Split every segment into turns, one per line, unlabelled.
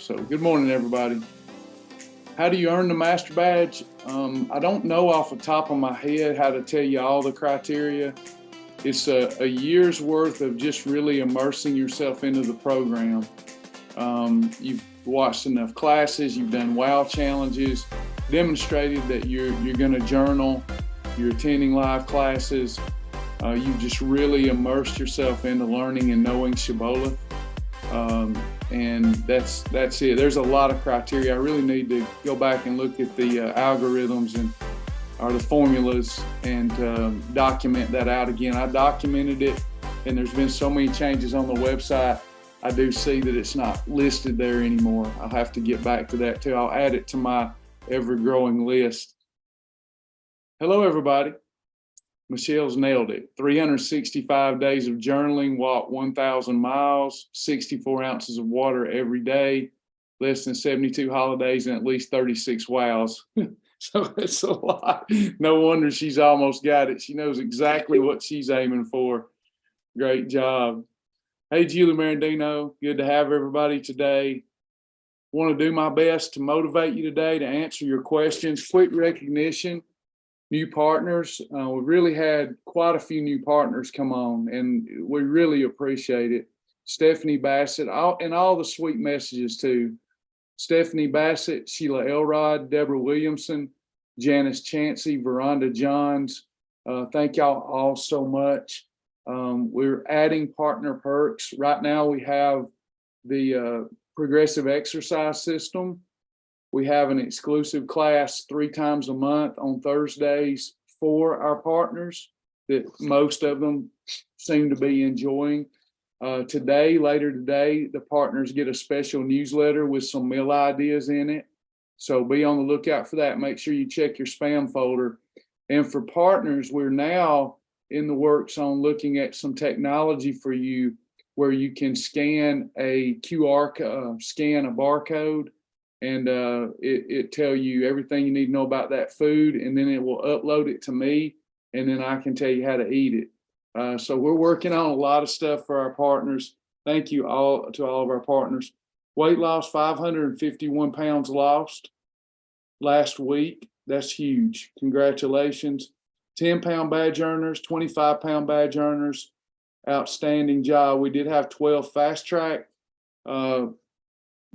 So good morning, everybody. How do you earn the master badge? I don't know off the top of my head how to tell you all the criteria. It's a year's worth of just really immersing yourself into the program. You've watched enough classes, you've done WOW challenges, demonstrated that you're going to journal, you're attending live classes, you've just really immersed yourself into learning and knowing Shibboleth. And that's it. There's a lot of criteria. I really need to go back and look at the algorithms or the formulas and document that out again. I documented it, and there's been so many changes on the website. I do see that it's not listed there anymore. I'll have to get back to that too. I'll add it to my ever-growing list. Hello, everybody. Michelle's nailed it. 365 days of journaling, walk 1,000 miles, 64 ounces of water every day, less than 72 holidays, and at least 36 wows. So it's a lot. No wonder she's almost got it. She knows exactly what she's aiming for. Great job. Hey, Julie Marandino, good to have everybody today. Want to do my best to motivate you today to answer your questions. Quick recognition. New partners. We've really had quite a few new partners come on, and we really appreciate it. Stephanie Bassett, and all the sweet messages too. Stephanie Bassett, Sheila Elrod, Deborah Williamson, Janice Chansey, Veranda Johns. Thank y'all all so much. We're adding partner perks. Right now we have the progressive exercise system. We have an exclusive class 3 times a month on Thursdays for our partners that most of them seem to be enjoying. Later today, the partners get a special newsletter with some meal ideas in it. So be on the lookout for that. Make sure you check your spam folder. And for partners, we're now in the works on looking at some technology for you where you can scan a scan a barcode, and it tell you everything you need to know about that food, and then it will upload it to me, and then I can tell you how to eat it. So we're working on a lot of stuff for our partners. Thank you all to all of our partners. Weight loss, 551 pounds lost last week. That's huge. Congratulations. 10-pound badge earners, 25-pound badge earners. Outstanding job. We did have 12 fast track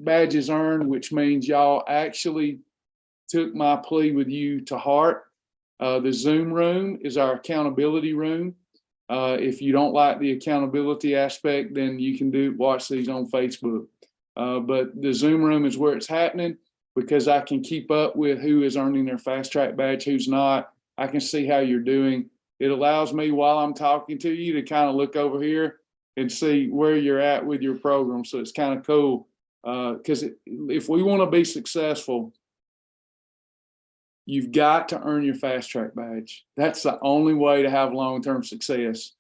badges earned, which means y'all actually took my plea with you to heart. The Zoom room is our accountability room. If you don't like the accountability aspect, then you can watch these on Facebook. But the Zoom room is where it's happening, because I can keep up with who is earning their fast track badge, who's not. I can see how you're doing. It allows me, while I'm talking to you, to kind of look over here and see where you're at with your program. So it's kind of cool. Because if we want to be successful, you've got to earn your fast track badge. That's the only way to have long-term success.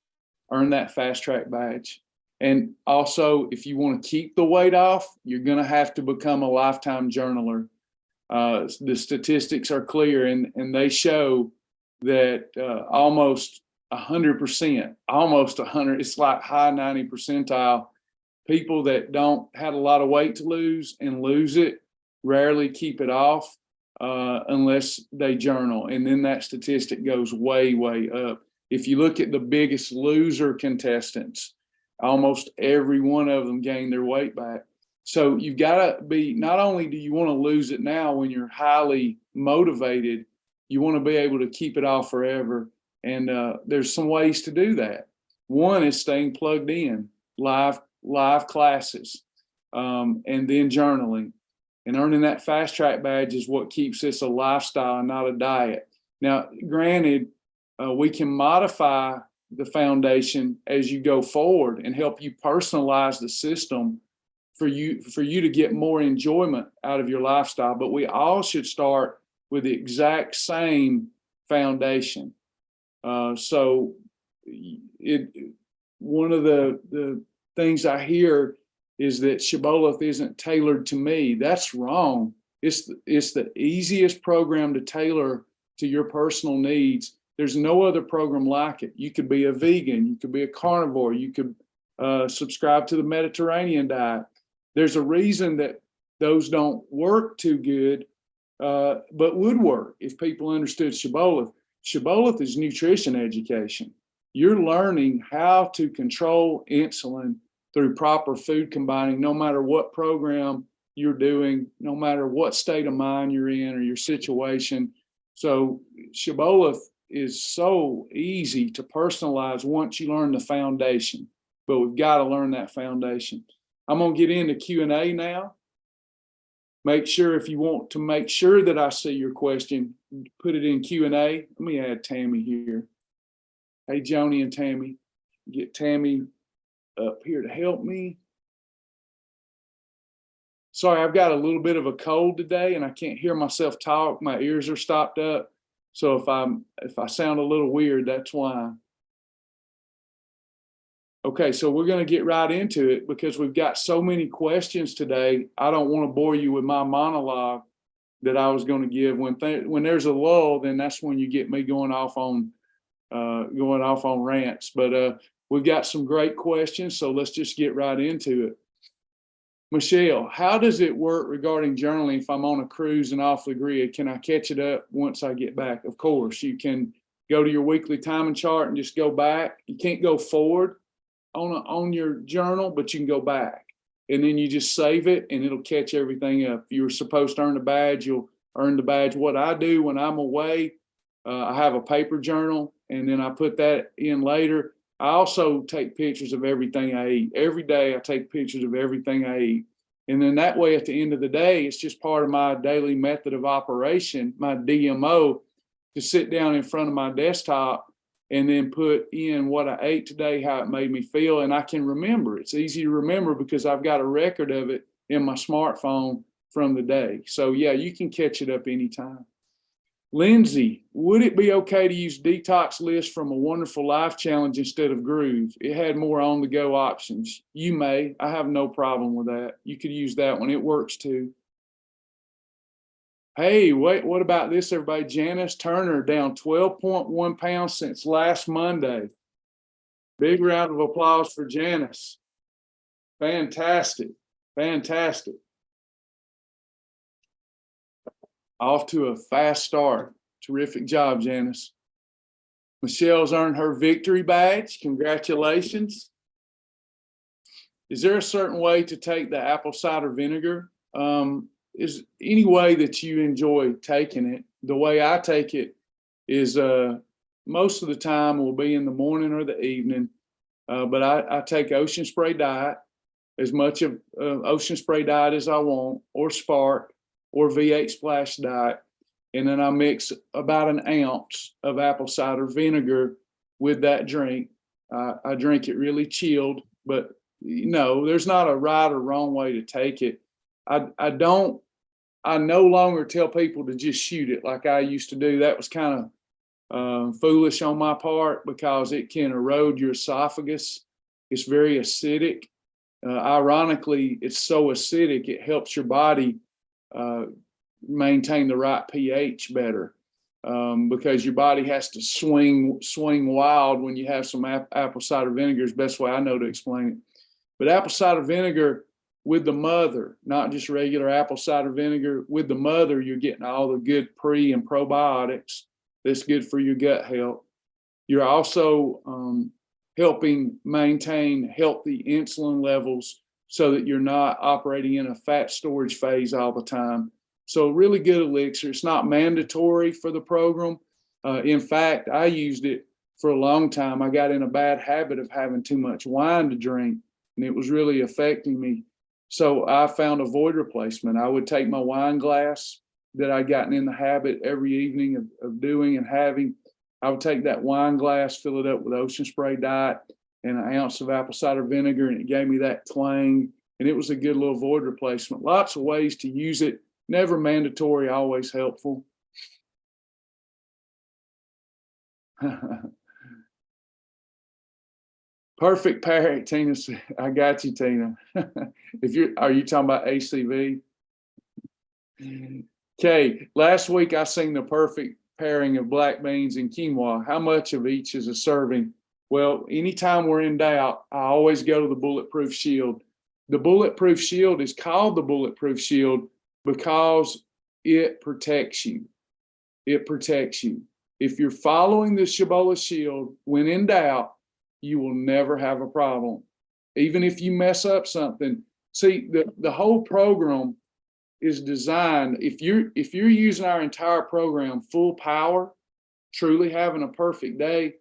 Earn that fast track badge. And also, if you want to keep the weight off, you're going to have to become a lifetime journaler. The statistics are clear, and they show that almost 100%, almost 100, it's like high 90 percentile. People that don't have a lot of weight to lose and lose it rarely keep it off unless they journal. And then that statistic goes way, way up. If you look at the biggest loser contestants, almost every one of them gained their weight back. So you've got to be, not only do you want to lose it now when you're highly motivated, you want to be able to keep it off forever. And there's some ways to do that. One is staying plugged in, live classes, and then journaling. And earning that fast track badge is what keeps this a lifestyle and not a diet. Now, granted, we can modify the foundation as you go forward and help you personalize the system for you to get more enjoyment out of your lifestyle. But we all should start with the exact same foundation. So one of the things I hear is that Shibboleth isn't tailored to me. That's wrong. It's the easiest program to tailor to your personal needs. There's no other program like it. You could be a vegan, you could be a carnivore, you could subscribe to the Mediterranean diet. There's a reason that those don't work too good, but would work if people understood Shibboleth. Shibboleth is nutrition education. You're learning how to control insulin through proper food combining, no matter what program you're doing, no matter what state of mind you're in or your situation. So Shibboleth is so easy to personalize once you learn the foundation, but we've got to learn that foundation. I'm going to get into Q&A now. Make sure, if you want to make sure that I see your question, put it in Q&A. Let me add Tammy here. Hey, Joni and Tammy. Get Tammy up here to help me. Sorry, I've got a little bit of a cold today and I can't hear myself talk. My ears are stopped up. So if I sound a little weird, that's why. Okay, so we're going to get right into it because we've got so many questions today. I don't want to bore you with my monologue that I was going to give. When there's a lull, then that's when you get me going off on rants. But we've got some great questions, so let's just get right into it. Michelle, how does it work regarding journaling if I'm on a cruise and off the grid? Can I catch it up once I get back? Of course, you can go to your weekly timing chart and just go back. You can't go forward on your journal, but you can go back. And then you just save it and it'll catch everything up. If you were supposed to earn a badge, you'll earn the badge. What I do when I'm away, I have a paper journal and then I put that in later. I also take pictures of everything I eat. Every day I take pictures of everything I eat. And then that way at the end of the day, it's just part of my daily method of operation, my DMO, to sit down in front of my desktop and then put in what I ate today, how it made me feel. And I can remember. It's easy to remember because I've got a record of it in my smartphone from the day. So yeah, you can catch it up anytime. Lindsay, would it be okay to use Detox List from A Wonderful Life Challenge instead of Groove? It had more on-the-go options. You may. I have no problem with that. You could use that one. It works too. Hey, wait, what about this, everybody? Janice Turner down 12.1 pounds since last Monday. Big round of applause for Janice. Fantastic. Fantastic. Off to a fast start. Terrific job, Janice. Michelle's earned her victory badge. Congratulations. Is there a certain way to take the apple cider vinegar? Is any way that you enjoy taking it? The way I take it is most of the time will be in the morning or the evening, but I take Ocean Spray Diet, as much of Ocean Spray Diet as I want, or Spark, or V8 Splash Diet, and then I mix about an ounce of apple cider vinegar with that drink. I drink it really chilled, but there's not a right or wrong way to take it. I no longer tell people to just shoot it like I used to do. That was kind of foolish on my part because it can erode your esophagus. It's very acidic. Ironically, it's so acidic, it helps your body maintain the right pH better, because your body has to swing wild when you have some apple cider vinegar is the best way I know to explain it. But apple cider vinegar with the mother, not just regular apple cider vinegar, with the mother, you're getting all the good pre and probiotics that's good for your gut health. You're also helping maintain healthy insulin levels so that you're not operating in a fat storage phase all the time. So really good elixir. It's not mandatory for the program. In fact, I used it for a long time. I got in a bad habit of having too much wine to drink, and it was really affecting me. So I found a void replacement. I would take my wine glass that I'd gotten in the habit every evening of doing and having. I would take that wine glass, fill it up with Ocean Spray Diet and an ounce of apple cider vinegar, and it gave me that twang, and it was a good little void replacement. Lots of ways to use it. Never mandatory, always helpful. Perfect pairing, Tina. I got you, Tina. Are you talking about ACV? Okay, last week I seen the perfect pairing of black beans and quinoa. How much of each is a serving? Well, anytime we're in doubt, I always go to the Bulletproof Shield. The Bulletproof Shield is called the Bulletproof Shield because it protects you. It protects you. If you're following the Shibboleth Shield, when in doubt, you will never have a problem. Even if you mess up something. See, the whole program is designed, if you're using our entire program full power, truly having a perfect day,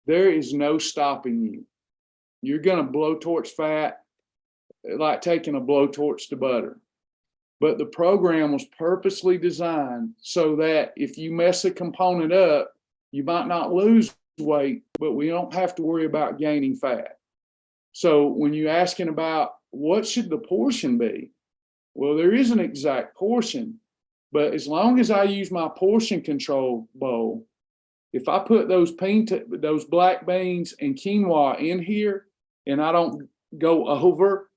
there is no stopping you. You're going to blowtorch fat like taking a blowtorch to butter. But the program was purposely designed so that if you mess a component up, you might not lose weight, but we don't have to worry about gaining fat. So when you're asking about what should the portion be? Well, there is an exact portion, but as long as I use my portion control bowl, if I put those black beans and quinoa in here and I don't go over,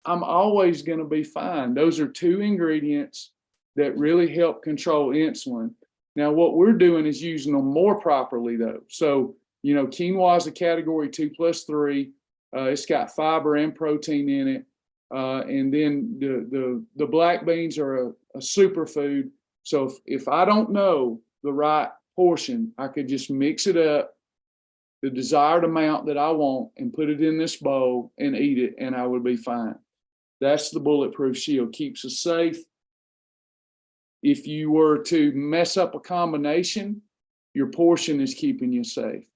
I'm always going to be fine. Those are two ingredients that really help control insulin. Now, what we're doing is using them more properly, though. So, quinoa is a category 2+3. It's got fiber and protein in it. And then the black beans are a superfood. So if I don't know the right portion, I could just mix it up, the desired amount that I want, and put it in this bowl and eat it, and I would be fine. That's the Bulletproof Shield. Keeps us safe. If you were to mess up a combination, your portion is keeping you safe.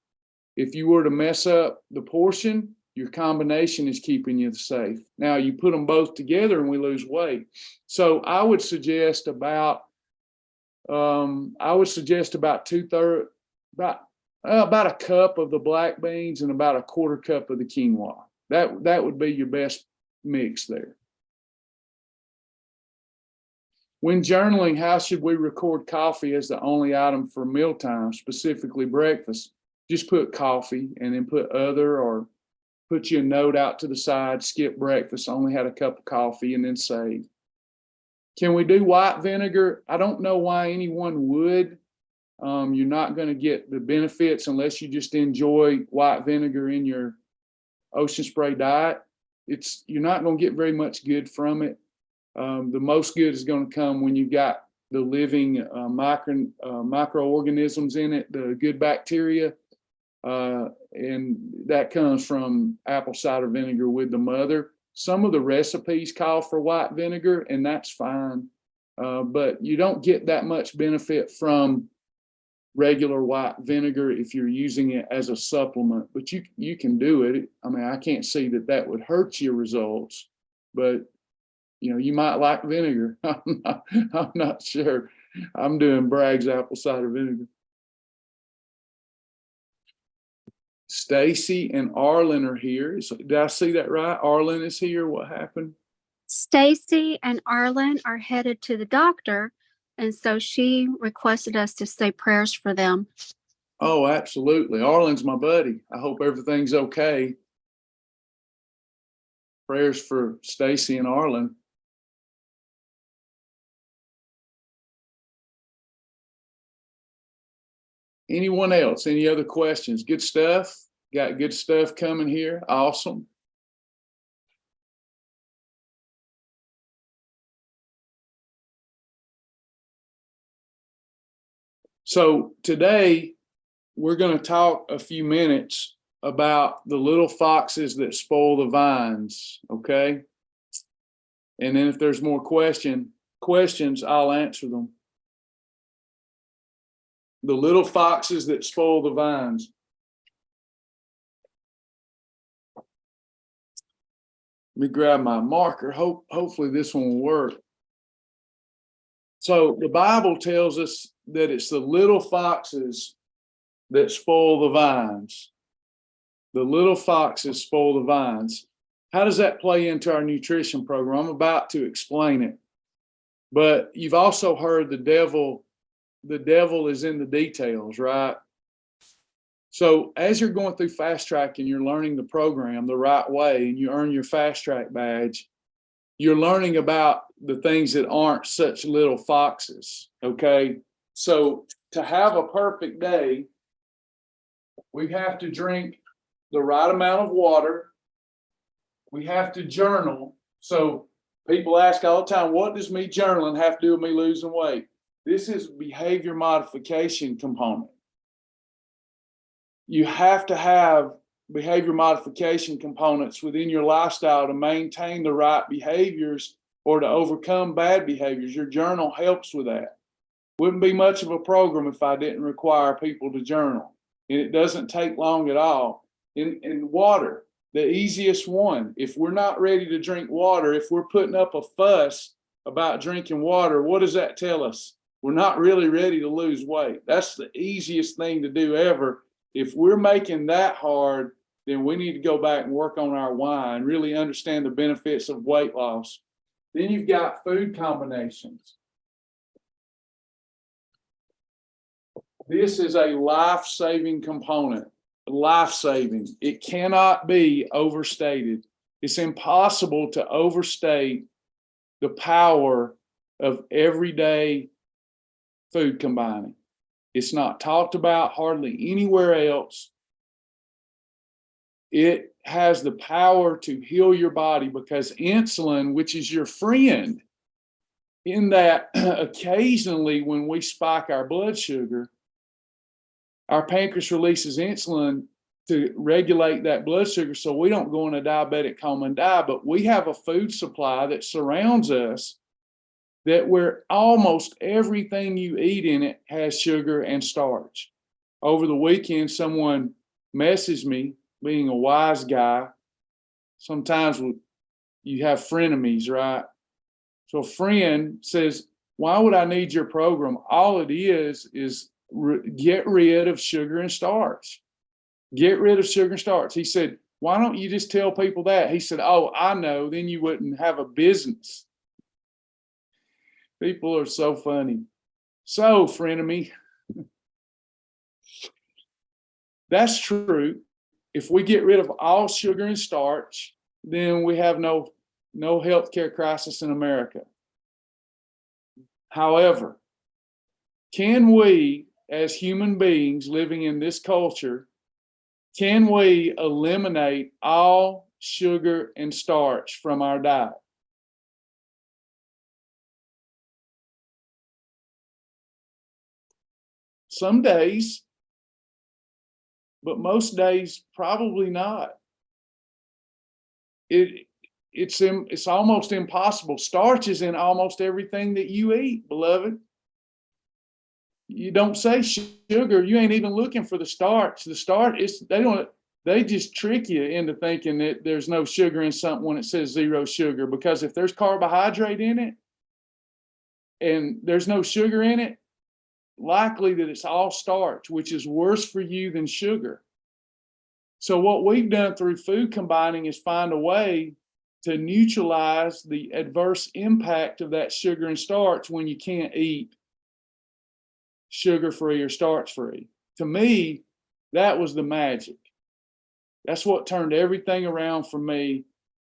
If you were to mess up the portion, your combination is keeping you safe. Now you put them both together and we lose weight. So I would suggest about two-thirds, about a cup of the black beans and about a quarter cup of the quinoa. That would be your best mix there. When journaling, how should we record coffee as the only item for mealtime, specifically breakfast? Just put coffee and then put other, or put you a note out to the side, skip breakfast, only had a cup of coffee, and then save. Can we do white vinegar? I don't know why anyone would. You're not going to get the benefits unless you just enjoy white vinegar in your ocean spray diet. You're not going to get very much good from it. The most good is going to come when you've got the living microorganisms in it, the good bacteria, and that comes from apple cider vinegar with the mother. Some of the recipes call for white vinegar, and that's fine, but you don't get that much benefit from regular white vinegar if you're using it as a supplement. But you can do it. I mean, I can't see that would hurt your results, but you might like vinegar. I'm not sure. I'm doing Bragg's apple cider vinegar. Stacy and Arlen are here. Did I see that right? Arlen is here. What happened?
Stacy and Arlen are headed to the doctor, and so she requested us to say prayers for them.
Oh, absolutely. Arlen's my buddy. I hope everything's okay. Prayers for Stacy and Arlen. Anyone else? Any other questions? Good stuff? Got good stuff coming here. Awesome. So today we're going to talk a few minutes about the little foxes that spoil the vines, okay? And then if there's more questions, I'll answer them. The little foxes that spoil the vines. Let me grab my marker. Hopefully this one will work. So the Bible tells us that it's the little foxes that spoil the vines. The little foxes spoil the vines. How does that play into our nutrition program? I'm about to explain it. But you've also heard the devil is in the details, right? So as you're going through Fast Track and you're learning the program the right way and you earn your Fast Track badge, you're learning about the things that aren't such little foxes, okay? So to have a perfect day, we have to drink the right amount of water. We have to journal So people ask all the time, what does me journaling have to do with me losing weight? This is behavior modification component. You have to have behavior modification components within your lifestyle to maintain the right behaviors or to overcome bad behaviors. Your journal helps with that. Wouldn't be much of a program if I didn't require people to journal. And it doesn't take long at all. In water, the easiest one, if we're not ready to drink water, if we're putting up a fuss about drinking water, what does that tell us? We're not really ready to lose weight. That's the easiest thing to do ever. If we're making that hard, then we need to go back and work on our why and really understand the benefits of weight loss. Then you've got food combinations. This is a life-saving component, life-saving. It cannot be overstated. It's impossible to overstate the power of everyday food combining. It's not talked about hardly anywhere else. It has the power to heal your body because insulin, which is your friend, in that occasionally when we spike our blood sugar, our pancreas releases insulin to regulate that blood sugar so we don't go in a diabetic coma and die. But we have a food supply that surrounds us that where almost everything you eat in it has sugar and starch. Over the weekend, someone messaged me, being a wise guy. Sometimes you have frenemies, right? So a friend says, why would I need your program? All it is get rid of sugar and starch. Get rid of sugar and starch. He said, why don't you just tell people that? He said, oh, I know, then you wouldn't have a business. People are so funny. So, frenemy, that's true. If we get rid of all sugar and starch, then we have no healthcare crisis in America. However, can we, as human beings living in this culture, can we eliminate all sugar and starch from our diet? Some days, but most days probably not. It's almost impossible. Starch is in almost everything that you eat, beloved. You don't say sugar, you ain't even looking for the starch. The starch is they just trick you into thinking that there's no sugar in something when it says zero sugar, because if there's carbohydrate in it and there's no sugar in it, likely that it's all starch, which is worse for you than sugar. So what we've done through food combining is find a way to neutralize the adverse impact of that sugar and starch when you can't eat sugar-free or starch-free. To me, that was the magic. That's what turned everything around for me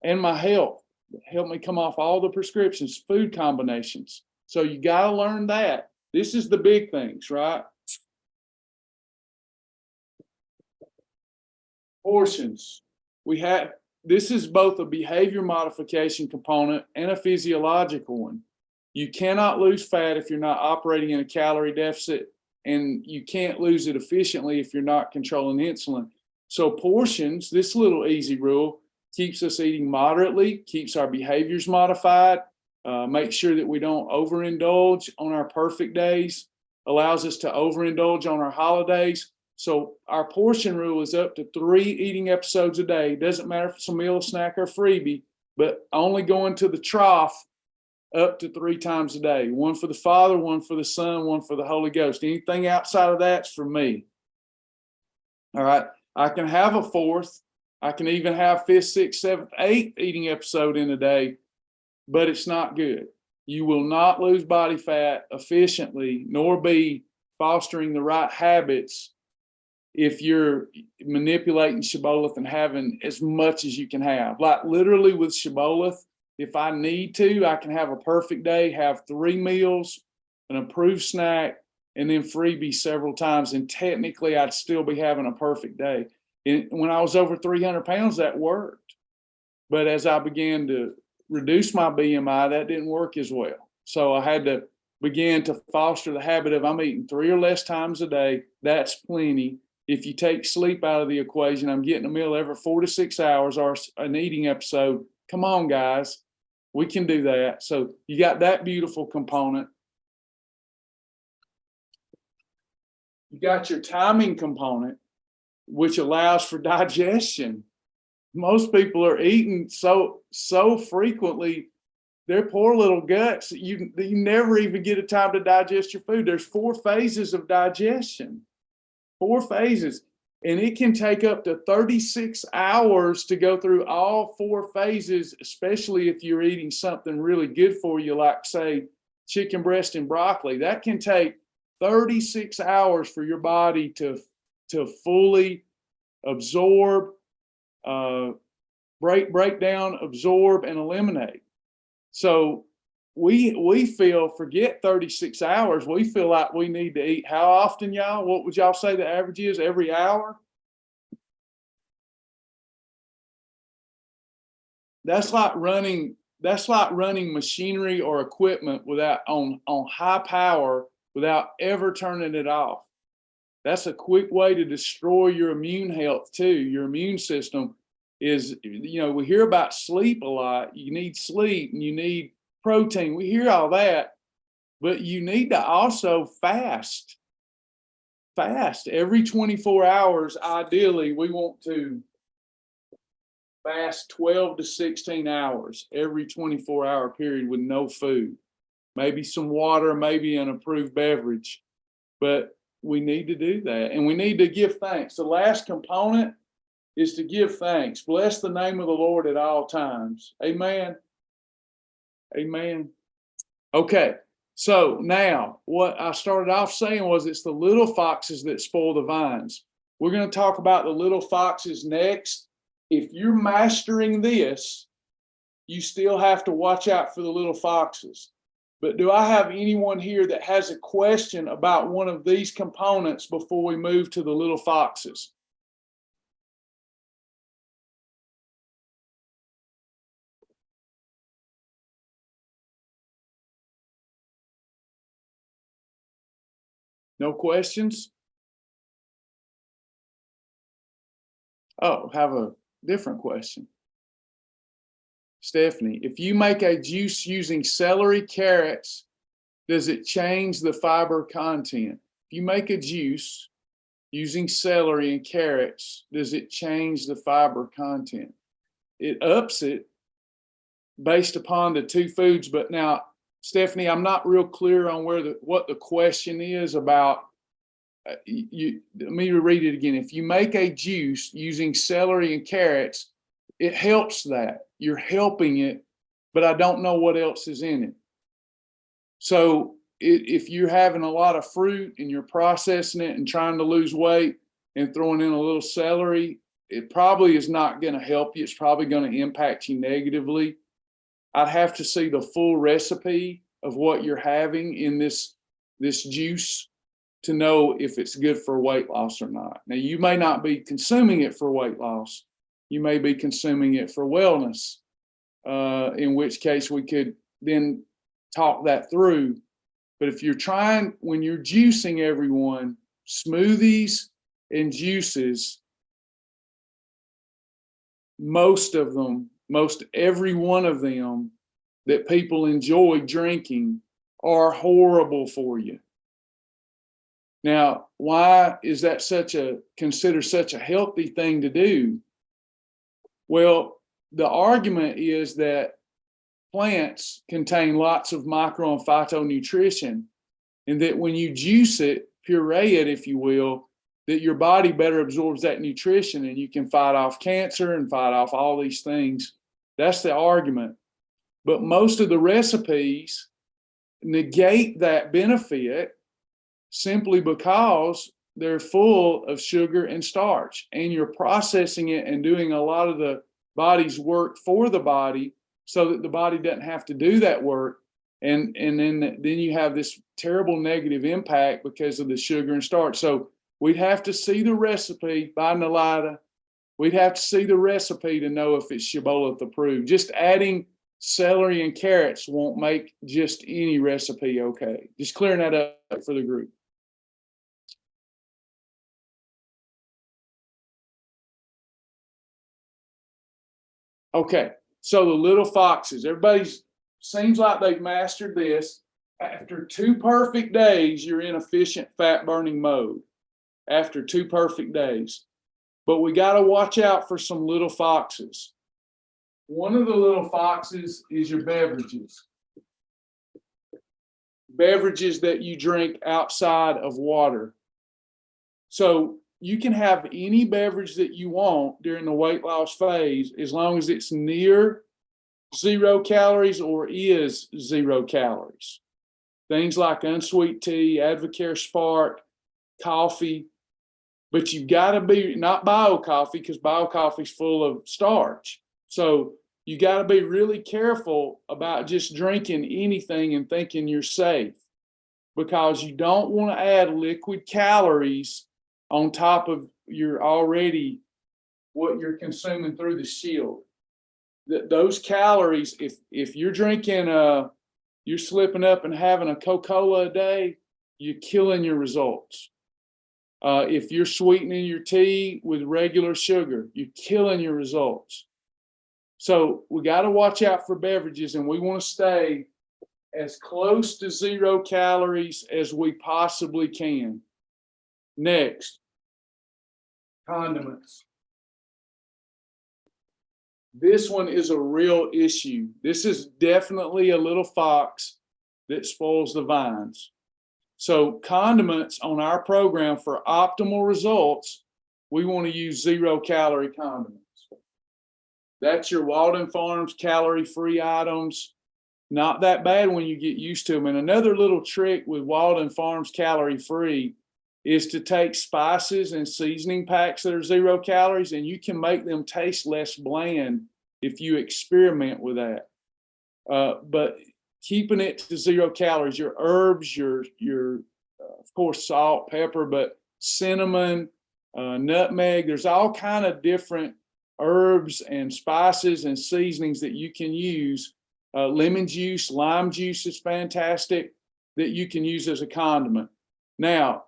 and my health. It helped me come off all the prescriptions, food combinations. So you got to learn that. This is the big things, right? Portions. This is both a behavior modification component and a physiological one. You cannot lose fat if you're not operating in a calorie deficit, and you can't lose it efficiently if you're not controlling insulin. So portions, this little easy rule, keeps us eating moderately, keeps our behaviors modified, makes sure that we don't overindulge on our perfect days, allows us to overindulge on our holidays. So our portion rule is up to 3 eating episodes a day. Doesn't matter if it's a meal, a snack, or a freebie, but only going to the trough up to 3 times a day. 1 for the Father, 1 for the Son, 1 for the Holy Ghost. Anything outside of that's for me. All right. I can have a 4th. I can even have 5th, 6th, 7th, 8th eating episode in a day, but it's not good. You will not lose body fat efficiently, nor be fostering the right habits if you're manipulating Shibboleth and having as much as you can have. Like literally with Shibboleth, if I need to, I can have a perfect day, have 3 meals, an approved snack, and then freebie several times. And technically, I'd still be having a perfect day. And when I was over 300 pounds, that worked. But as I began to reduce my BMI, that didn't work as well. So I had to begin to foster the habit of I'm eating 3 or less times a day. That's plenty. If you take sleep out of the equation, I'm getting a meal every 4 to 6 hours or an eating episode. Come on, guys. We can do that. So you got that beautiful component. You got your timing component, which allows for digestion. Most people are eating so frequently, their poor little guts, you never even get a time to digest your food. There's 4 phases of digestion, 4 phases. And it can take up to 36 hours to go through all 4 phases, especially if you're eating something really good for you, like, say, chicken breast and broccoli. That can take 36 hours for your body to fully absorb, break down, absorb, and eliminate. So we feel, forget 36 hours, we feel like we need to eat how often, y'all? What would y'all say the average is? Every hour? That's like running machinery or equipment without on high power without ever turning it off. That's a quick way to destroy your immune health too. Your immune system is, we hear about sleep a lot. You need sleep and you need protein. We hear all that, but you need to also fast. Fast every 24 hours. Ideally, we want to fast 12 to 16 hours every 24-hour period with no food. Maybe some water, maybe an approved beverage, but we need to do that. And we need to give thanks. The last component is to give thanks. Bless the name of the Lord at all times. Amen. Amen. Okay. So now what I started off saying was it's the little foxes that spoil the vines. We're going to talk about the little foxes next. If you're mastering this, you still have to watch out for the little foxes. But do I have anyone here that has a question about one of these components before we move to the little foxes? No questions? Oh, have a different question. Stephanie, if you make a juice using celery, carrots, does it change the fiber content? If you make a juice using celery and carrots, does it change the fiber content? It ups it based upon the 2 foods. But now, Stephanie, I'm not real clear on what the question is about. Let me read it again. If you make a juice using celery and carrots, it helps that. You're helping it, but I don't know what else is in it. So if you're having a lot of fruit and you're processing it and trying to lose weight and throwing in a little celery, it probably is not going to help you. It's probably going to impact you negatively. I'd have to see the full recipe of what you're having in this juice to know if it's good for weight loss or not. Now, you may not be consuming it for weight loss. You may be consuming it for wellness, in which case we could then talk that through. But if you're when you're juicing everyone, smoothies and juices, most every one of them that people enjoy drinking are horrible for you. Now, why is that considered such a healthy thing to do? Well, the argument is that plants contain lots of micro and phytonutrition, and that when you juice it, puree it, if you will, that your body better absorbs that nutrition and you can fight off cancer and fight off all these things. That's the argument. But most of the recipes negate that benefit simply because they're full of sugar and starch, and you're processing it and doing a lot of the body's work for the body so that the body doesn't have to do that work. And then you have this terrible negative impact because of the sugar and starch. So we'd have to see the recipe by Nalida. We'd have to see the recipe to know if it's Shibboleth approved. Just adding celery and carrots won't make just any recipe okay. Just clearing that up for the group. Okay, so the little foxes, everybody's seems like they've mastered this. After 2 perfect days, you're in efficient fat burning mode. After 2 perfect days. But we got to watch out for some little foxes. One of the little foxes is your beverages. Beverages that you drink outside of water. So you can have any beverage that you want during the weight loss phase as long as it's near 0 calories or is 0 calories. Things like unsweet tea, Advocare Spark, coffee, but you've got to be not bio coffee because bio coffee is full of starch. So you got to be really careful about just drinking anything and thinking you're safe, because you don't want to add liquid calories on top of your already what you're consuming through the shield. Those calories, if you're drinking, you're slipping up and having a Coca-Cola a day, you're killing your results. If you're sweetening your tea with regular sugar, you're killing your results. So we got to watch out for beverages, and we want to stay as close to 0 calories as we possibly can. Next, condiments. This one is a real issue. This is definitely a little fox that spoils the vines. So condiments on our program for optimal results, we want to use 0 calorie condiments. That's your Walden Farms calorie-free items. Not that bad when you get used to them. And another little trick with Walden Farms calorie-free is to take spices and seasoning packs that are 0 calories, and you can make them taste less bland if you experiment with that. But keeping it to 0 calories, your herbs, your of course, salt, pepper, but cinnamon, nutmeg, there's all kind of different herbs and spices and seasonings that you can use. Lemon juice, lime juice is fantastic that you can use as a condiment. Now,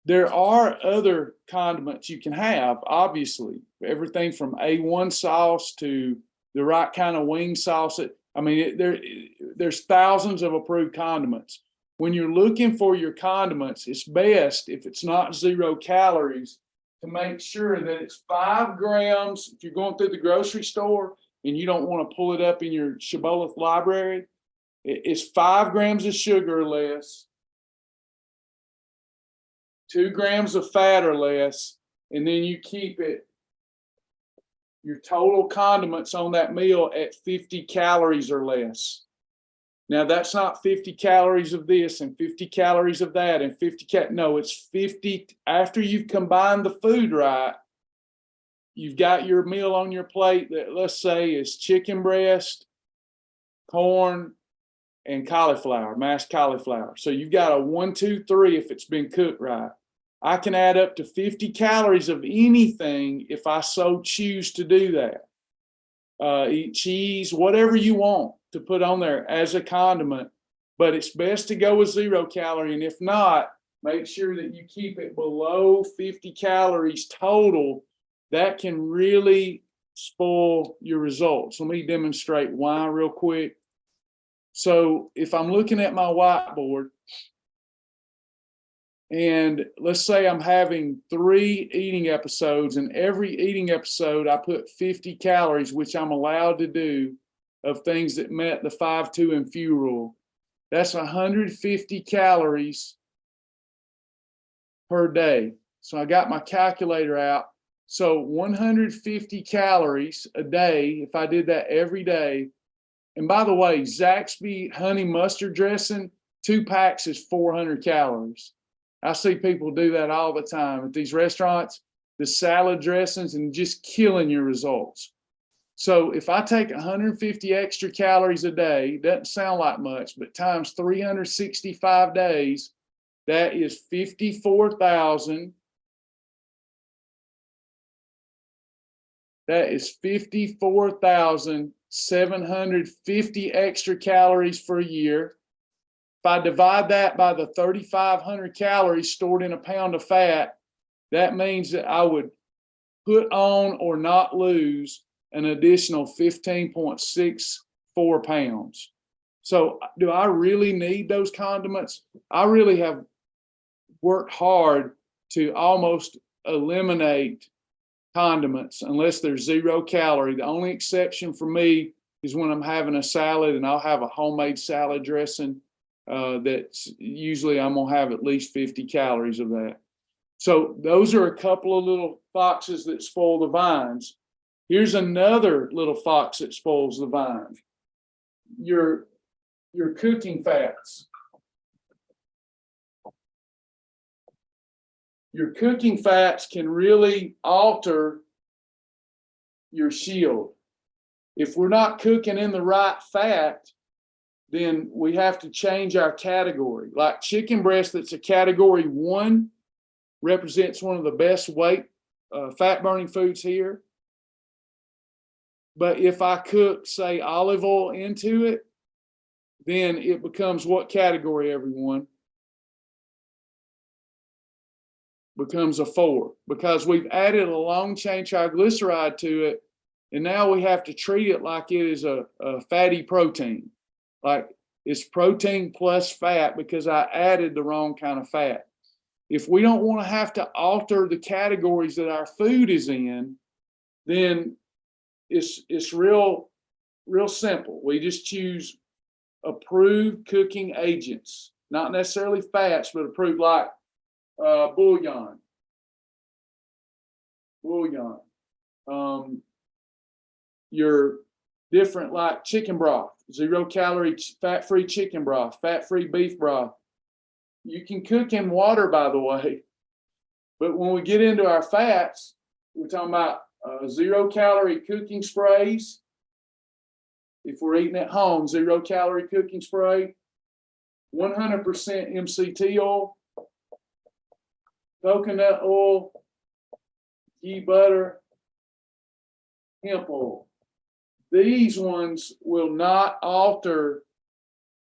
there are other condiments you can have, obviously, everything from A1 sauce to the right kind of wing sauce. There's thousands of approved condiments. When you're looking for your condiments, it's best, if it's not 0 calories, to make sure that it's 5 grams. If you're going through the grocery store and you don't want to pull it up in your Shibboleth library, it's 5 grams of sugar or less, 2 grams of fat or less, and then you keep it, your total condiments on that meal at 50 calories or less. Now, that's not 50 calories of this and 50 calories of that and 50 no, it's 50 after you've combined the food right. You've got your meal on your plate that, let's say, is chicken breast, corn, and cauliflower, mashed cauliflower. So you've got a 1, 2, 3 if it's been cooked right. I can add up to 50 calories of anything if I so choose to do that. Eat cheese, whatever you want to put on there as a condiment, but it's best to go with 0 calorie. And if not, make sure that you keep it below 50 calories total. That can really spoil your results. Let me demonstrate why real quick. So if I'm looking at my whiteboard, and let's say I'm having 3 eating episodes, and every eating episode I put 50 calories, which I'm allowed to do, of things that met the 5-2 and few rule. That's 150 calories per day. So I got my calculator out. So 150 calories a day, if I did that every day. And by the way, Zaxby honey mustard dressing, 2 packs is 400 calories. I see people do that all the time at these restaurants, the salad dressings, and just killing your results. So if I take 150 extra calories a day, doesn't sound like much, but times 365 days, that is 54,000. That is 54,000 750 extra calories for a year. If I divide that by the 3,500 calories stored in a pound of fat, that means that I would put on or not lose an additional 15.64 pounds. So do I really need those condiments? I really have worked hard to almost eliminate condiments unless they're 0 calorie. The only exception for me is when I'm having a salad, and I'll have a homemade salad dressing that's usually I'm gonna have at least 50 calories of that. So those are a couple of little foxes that spoil the vines. Here's another little fox that spoils the vine. Your cooking fats. Your cooking fats can really alter your shield. If we're not cooking in the right fat, then we have to change our category. Like chicken breast, that's a category 1, represents one of the best fat burning foods here. But if I cook, say, olive oil into it, then it becomes what category, everyone? Becomes a 4, because we've added a long chain triglyceride to it, and now we have to treat it like it is a fatty protein. Like it's protein plus fat because I added the wrong kind of fat. If we don't want to have to alter the categories that our food is in, then it's real simple. We just choose approved cooking agents, not necessarily fats, but approved, like bouillon. Your different, like chicken broth, 0 calorie, fat-free chicken broth, fat-free beef broth. You can cook in water, by the way, but when we get into our fats, we're talking about 0 calorie cooking sprays. If we're eating at home, 0 calorie cooking spray, 100% MCT oil, coconut oil, ghee butter, hemp oil. These ones will not alter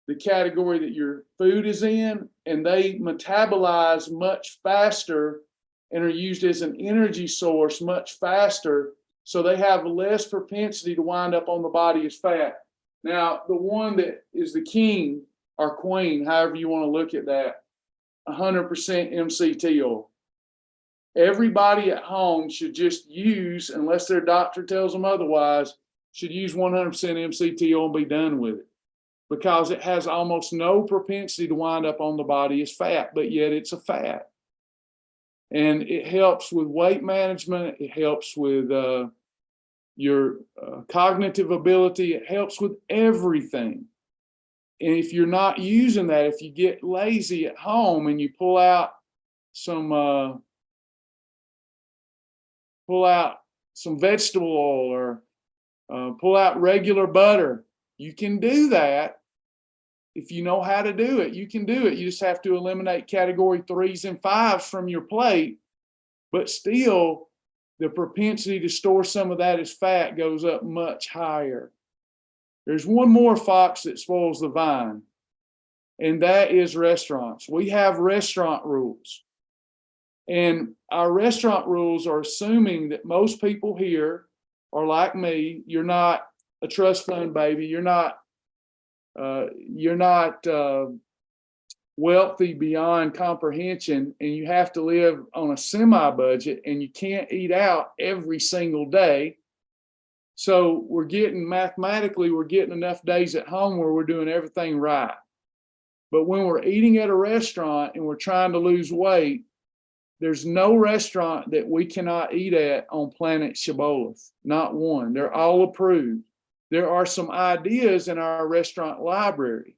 the category that your food is in, and they metabolize much faster and are used as an energy source much faster, so they have less propensity to wind up on the body as fat. Now, the one that is the king or queen, however you want to look at that, 100% MCT oil. Everybody at home should just use, unless their doctor tells them otherwise, should use 100% MCT oil and be done with it, because it has almost no propensity to wind up on the body as fat, but yet it's a fat. And it helps with weight management. It helps with your cognitive ability. It helps with everything. And if you're not using that, if you get lazy at home and you pull out some vegetable oil or pull out regular butter, you can do that. If you know how to do it, you can do it. You just have to eliminate category 3s and 5s from your plate, but still the propensity to store some of that as fat goes up much higher. There's one more fox that spoils the vine, and that is restaurants. We have restaurant rules, and our restaurant rules are assuming that most people here are like me. You're not a trust fund baby. You're not wealthy beyond comprehension, and you have to live on a semi-budget, and you can't eat out every single day. So we're getting enough days at home where we're doing everything right. But when we're eating at a restaurant and we're trying to lose weight, there's no restaurant that we cannot eat at on planet Shibboleth. Not one. They're all approved. There are some ideas in our restaurant library.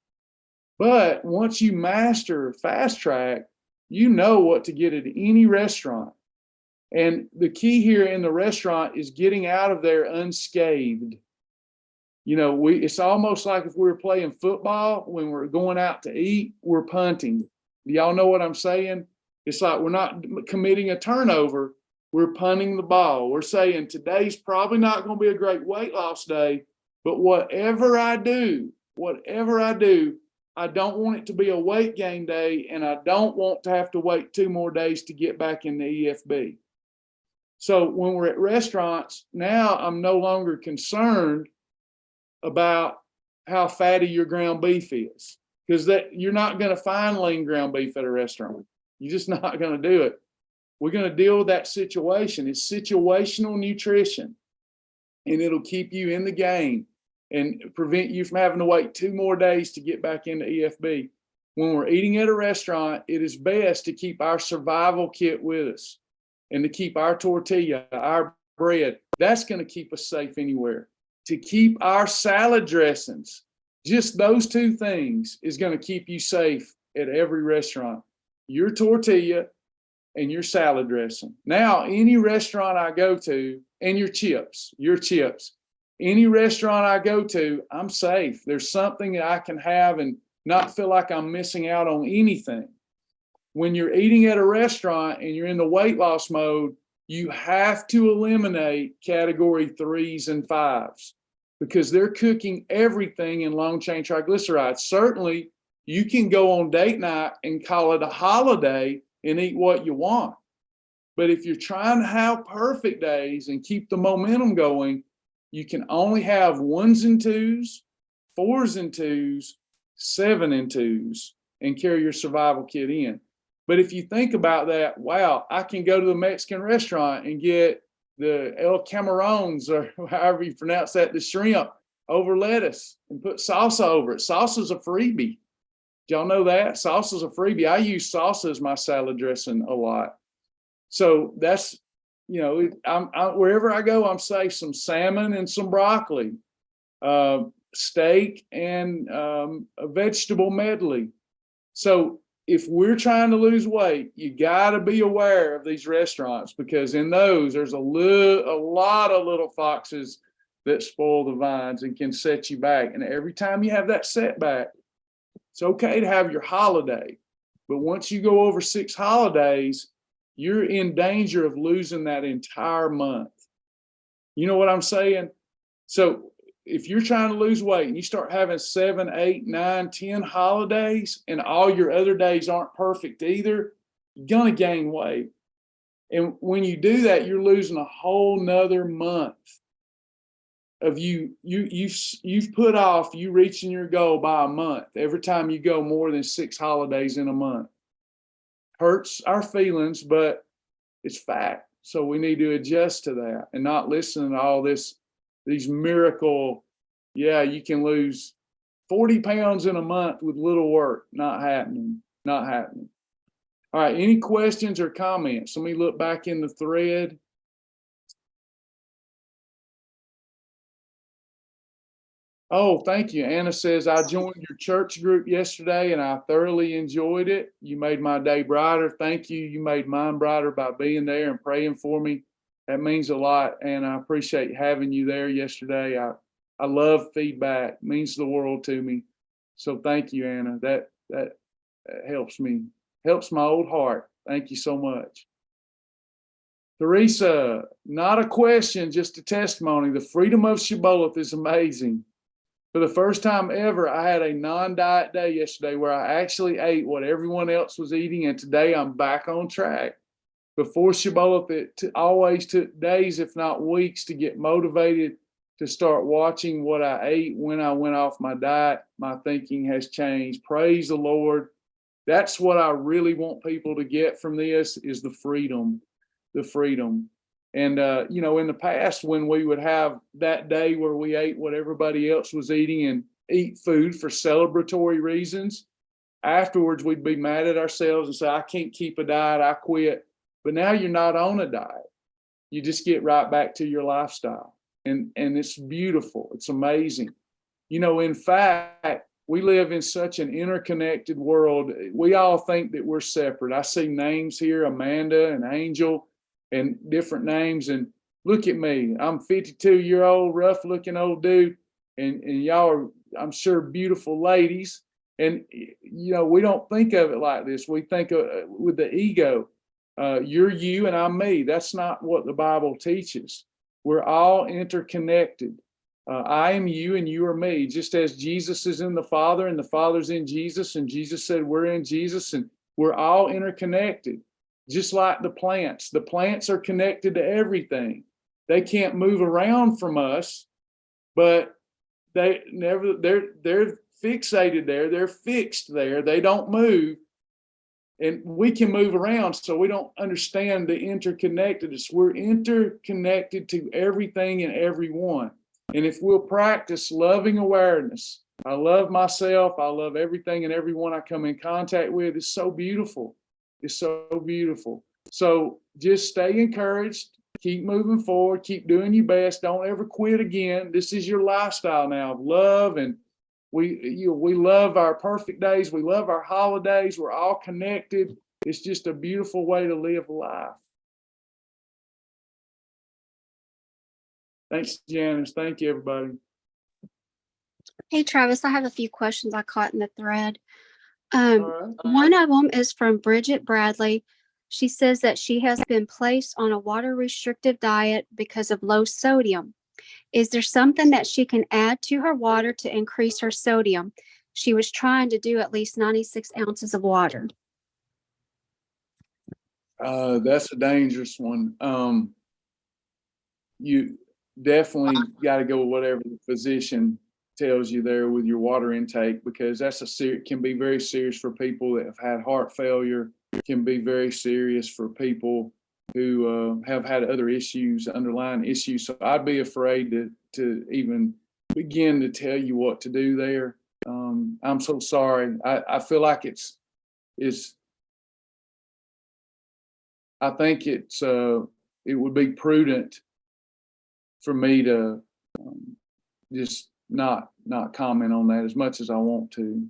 But once you master Fast Track, you know what to get at any restaurant. And the key here in the restaurant is getting out of there unscathed. You know, it's almost like if we were playing football, when we're going out to eat, we're punting. Do y'all know what I'm saying? It's like we're not committing a turnover, we're punting the ball. We're saying today's probably not going to be a great weight loss day, But whatever I do, I don't want it to be a weight gain day, and I don't want to have to wait 2 more days to get back in the EFB. So when we're at restaurants, now I'm no longer concerned about how fatty your ground beef is, because that you're not going to find lean ground beef at a restaurant. You're just not going to do it. We're going to deal with that situation. It's situational nutrition, and it'll keep you in the game and prevent you from having to wait 2 more days to get back into EFB. When we're eating at a restaurant, it is best to keep our survival kit with us and to keep our tortilla, our bread. That's going to keep us safe anywhere. To keep our salad dressings, just those 2 things is going to keep you safe at every restaurant. Your tortilla and your salad dressing. Now, any restaurant I go to, and your chips, any restaurant I go to, I'm safe. There's something that I can have and not feel like I'm missing out on anything. When you're eating at a restaurant and you're in the weight loss mode, you have to eliminate category 3s and 5s because they're cooking everything in long chain triglycerides. Certainly, you can go on date night and call it a holiday and eat what you want. But if you're trying to have perfect days and keep the momentum going, you can only have 1s and 2s, 4s and 2s, 7 and 2s, and carry your survival kit in. But if you think about that, wow, I can go to the Mexican restaurant and get the El Camarones, or however you pronounce that, the shrimp over lettuce and put salsa over it. Salsa's a freebie. Do y'all know that? Salsa's a freebie. I use salsa as my salad dressing a lot. So that's, I'm wherever I go, I'm safe. Some salmon and some broccoli, steak and a vegetable medley. So if we're trying to lose weight, you got to be aware of these restaurants, because in those, there's a lot of little foxes that spoil the vines and can set you back. And every time you have that setback, it's okay to have your holiday. But once you go over 6 holidays, you're in danger of losing that entire month. You know what I'm saying? So if you're trying to lose weight and you start having 7, 8, 9, 10 holidays and all your other days aren't perfect either, you're going to gain weight. And when you do that, you're losing a whole nother month of you've put off you reaching your goal by a month every time you go more than 6 holidays in a month. Hurts our feelings, but it's fact. So we need to adjust to that and not listen to all these miracle, you can lose 40 pounds in a month with little work. Not happening. All right, any questions or comments? Let me look back in the thread. Oh, thank you. Anna says, I joined your church group yesterday and I thoroughly enjoyed it. You made my day brighter. Thank you. You made mine brighter by being there and praying for me. That means a lot. And I appreciate having you there yesterday. I love feedback. It means the world to me. So thank you, Anna. That helps me, helps my old heart. Thank you so much. Teresa, not a question, just a testimony. The freedom of Shibboleth is amazing. For the first time ever, I had a non-diet day yesterday where I actually ate what everyone else was eating, and today I'm back on track. Before Shibboleth, it always took days, if not weeks, to get motivated to start watching what I ate when I went off my diet. My thinking has changed. Praise the Lord. That's what I really want people to get from this, is the freedom. And, in the past, when we would have that day where we ate what everybody else was eating and eat food for celebratory reasons, afterwards we'd be mad at ourselves and say, I can't keep a diet, I quit. But now you're not on a diet. You just get right back to your lifestyle. And it's beautiful. It's amazing. In fact, we live in such an interconnected world. We all think that we're separate. I see names here, Amanda and Angel, and different names. And look at me. I'm 52-year-old, rough-looking old dude. And y'all are, I'm sure, beautiful ladies. And, we don't think of it like this. We think with the ego. You're you and I'm me. That's not what the Bible teaches. We're all interconnected. I am you and you are me, just as Jesus is in the Father and the Father's in Jesus, and Jesus said we're in Jesus, and we're all interconnected, just like the plants. The plants are connected to everything. They can't move around from us, but they're fixated there. They're fixed there. They don't move. And we can move around, so we don't understand the interconnectedness. We're interconnected to everything and everyone. And if we'll practice loving awareness, I love myself, I love everything and everyone I come in contact with. It's so beautiful. It's so beautiful. So just stay encouraged, keep moving forward, keep doing your best. Don't ever quit again. This is your lifestyle now of love, and we love our perfect days. We love our holidays. We're all connected. It's just a beautiful way to live life. Thanks, Janice. Thank you, everybody.
Hey, Travis, I have a few questions I caught in the thread.
All right.
One of them is from Bridget Bradley. She says that she has been placed on a water restrictive diet because of low sodium. Is there something that she can add to her water to increase her sodium? She was trying to do at least 96 ounces of water.
That's a dangerous one. You definitely got to go with whatever the physician tells you there with your water intake, because that's can be very serious for people that have had heart failure. It can be very serious for people who have had other issues, underlying issues. So I'd be afraid to even begin to tell you what to do there. I'm so sorry. I feel like I think it would be prudent for me to just not comment on that as much as I want to.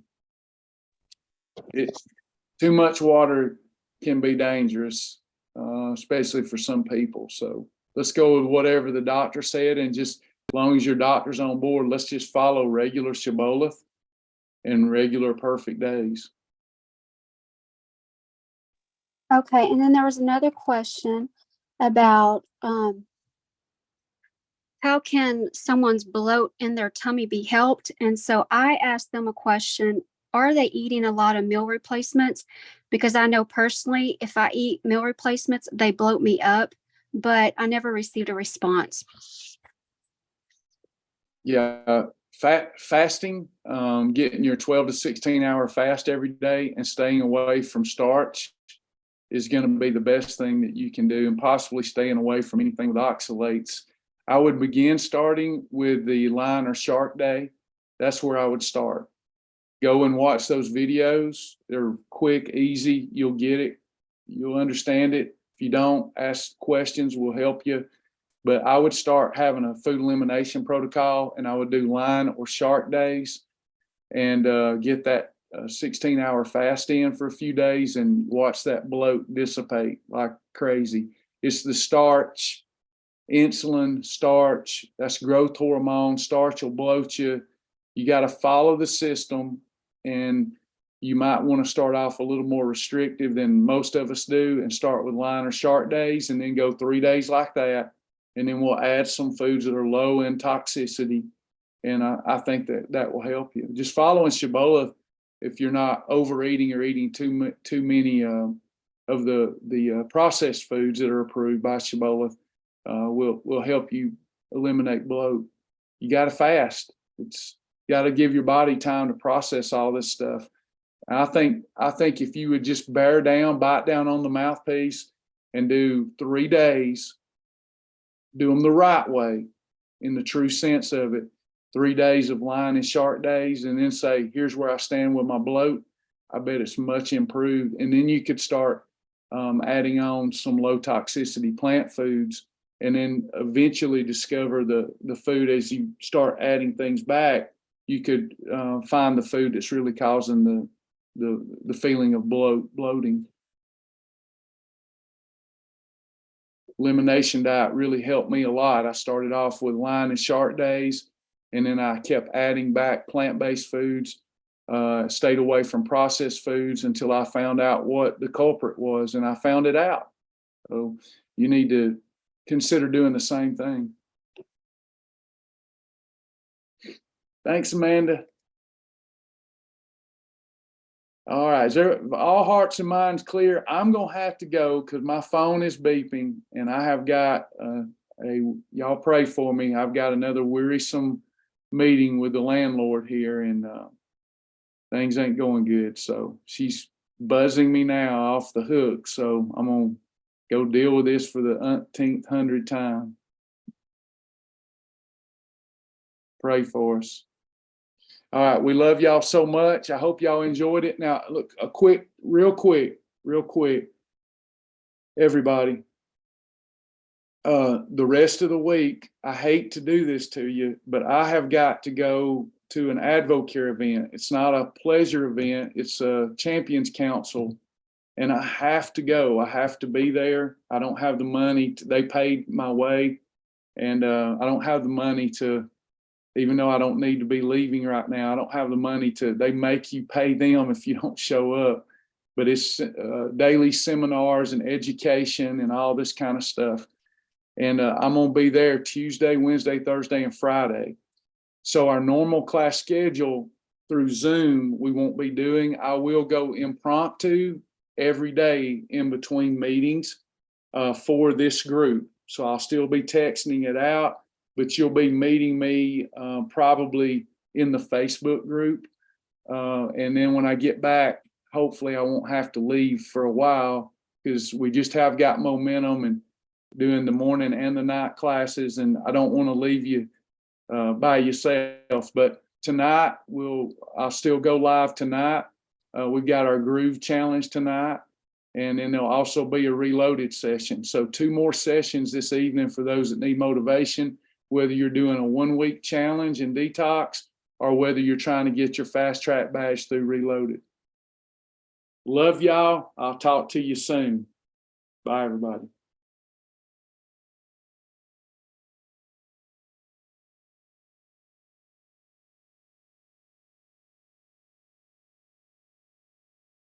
Too much water can be dangerous, especially for some people. So let's go with whatever the doctor said, and just as long as your doctor's on board, let's just follow regular Shibboleth and regular perfect days.
Okay, and then there was another question about how can someone's bloat in their tummy be helped? And so I asked them a question: are they eating a lot of meal replacements? Because I know personally, if I eat meal replacements, they bloat me up, but I never received a response.
Yeah, fasting, getting your 12 to 16 hour fast every day and staying away from starch is going to be the best thing that you can do, and possibly staying away from anything with oxalates. I would begin starting with the line or shark day. That's where I would start. Go and watch those videos. They're quick, easy. You'll get it. You'll understand it. If you don't, ask questions. We'll help you. But I would start having a food elimination protocol, and I would do line or shark days and get that 16-hour fast in for a few days and watch that bloat dissipate like crazy. It's the starch, insulin, starch, that's growth hormone. Starch will bloat you. You got to follow the system, and you might want to start off a little more restrictive than most of us do and start with line or shark days, and then go 3 days like that. And then we'll add some foods that are low in toxicity. And I think that will help you. Just following Shibboleth, if you're not overeating or eating too many of the processed foods that are approved by Shibboleth, will help you eliminate bloat. You got to fast. It's got to give your body time to process all this stuff. And I think if you would just bite down on the mouthpiece and do 3 days, do them the right way, in the true sense of it. 3 days of line and shark days, and then say, here's where I stand with my bloat. I bet it's much improved. And then you could start adding on some low toxicity plant foods, and then eventually discover the food. As you start adding things back, you could find the food that's really causing the feeling of bloating. Elimination diet really helped me a lot. I started off with line and shark days, and then I kept adding back plant-based foods, stayed away from processed foods until I found out what the culprit was, and I found it out. So you need to consider doing the same thing. Thanks, Amanda. All right, is there all hearts and minds clear? I'm gonna have to go because my phone is beeping, and I have got y'all pray for me. I've got another wearisome meeting with the landlord here, and things ain't going good. So she's buzzing me now off the hook. So I'm gonna go deal with this for the umpteenth hundred time. Pray for us. All right, we love y'all so much. I hope y'all enjoyed it. Now, look, real quick, everybody. The rest of the week, I hate to do this to you, but I have got to go to an Advocare event. It's not a pleasure event, it's a Champions Council, and I have to go. I have to be there. I don't have the money. They paid my way, and I don't have the money to, even though I don't need to be leaving right now, I don't have the money to, they make you pay them if you don't show up. But it's daily seminars and education and all this kind of stuff. And I'm going to be there Tuesday, Wednesday, Thursday, and Friday. So our normal class schedule through Zoom, we won't be doing. I will go impromptu every day in between meetings for this group. So I'll still be texting it out, but you'll be meeting me probably in the Facebook group. And then when I get back, hopefully I won't have to leave for a while because we just have got momentum and doing the morning and the night classes. And I don't want to leave you by yourself. But tonight, I'll still go live tonight. We've got our Groove Challenge tonight. And then there'll also be a reloaded session. So 2 more sessions this evening for those that need motivation, whether you're doing a 1-week challenge and detox or whether you're trying to get your fast track badge through reloaded. Love y'all. I'll talk to you soon. Bye, everybody.